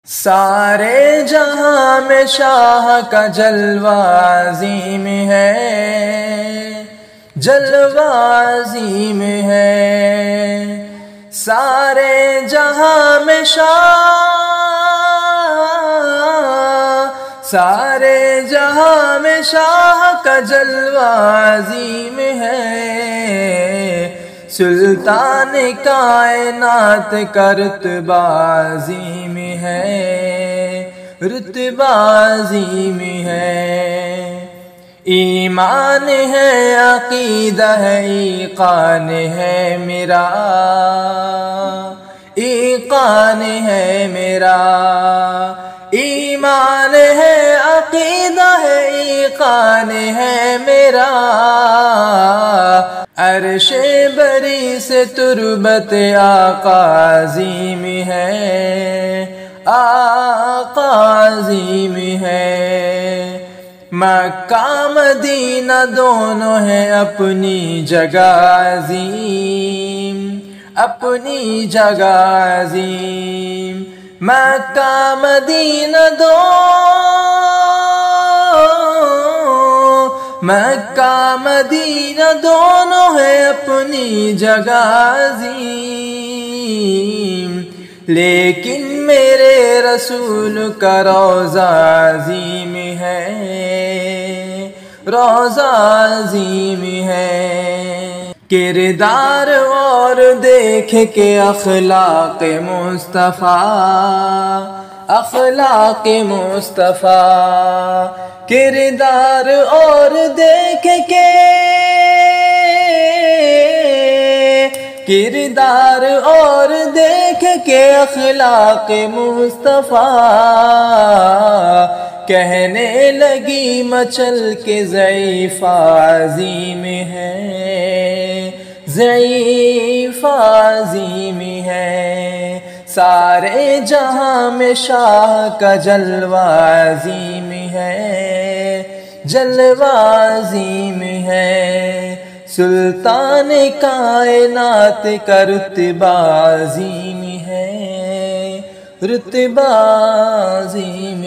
سارے جہاں میں شاہ کا جلوہ عظیم ہے، جلوہ عظیم ہے۔ سارے جہاں میں سارے جہاں میں شاہ کا جلوہ عظیم ہے۔ سلطان کائنات کا رتبہ عظیم ہے، رتبہ عظیم ہے۔ ایمان ہے، عقیدہ ہے، ایقان ہے میرا، ایقان ہے میرا۔ ایمان ہے، عقیدہ ہے، ایقان ہے میرا۔ عرش بری سے تربت آقا عظیم ہے، آقا عظیم ہے۔ مکہ مدینہ دونوں ہیں اپنی جگہ عظیم، اپنی جگہ عظیم۔ مکہ مدینہ مکہ مدینہ دونوں ہیں اپنی جگہ عظیم، لیکن میرے رسول کا روضہ عظیم ہے، روضہ عظیم ہے۔ کردار اور دیکھ کے اخلاق مصطفیٰ، اخلاق مصطفیٰ۔ کردار اور دیکھ کے، کردار اور دیکھ کے اخلاق مصطفیٰ۔ کہنے لگی مچل کے ضعیف عظیم ہے، ضعیف عظیم ہے۔ سارے جہاں میں شاہ کا جلوہ عظیم ہے، جلوہ عظیم ہے۔ سلطان کائنات کا رتبہ عظیم ہے، رتبہ عظیم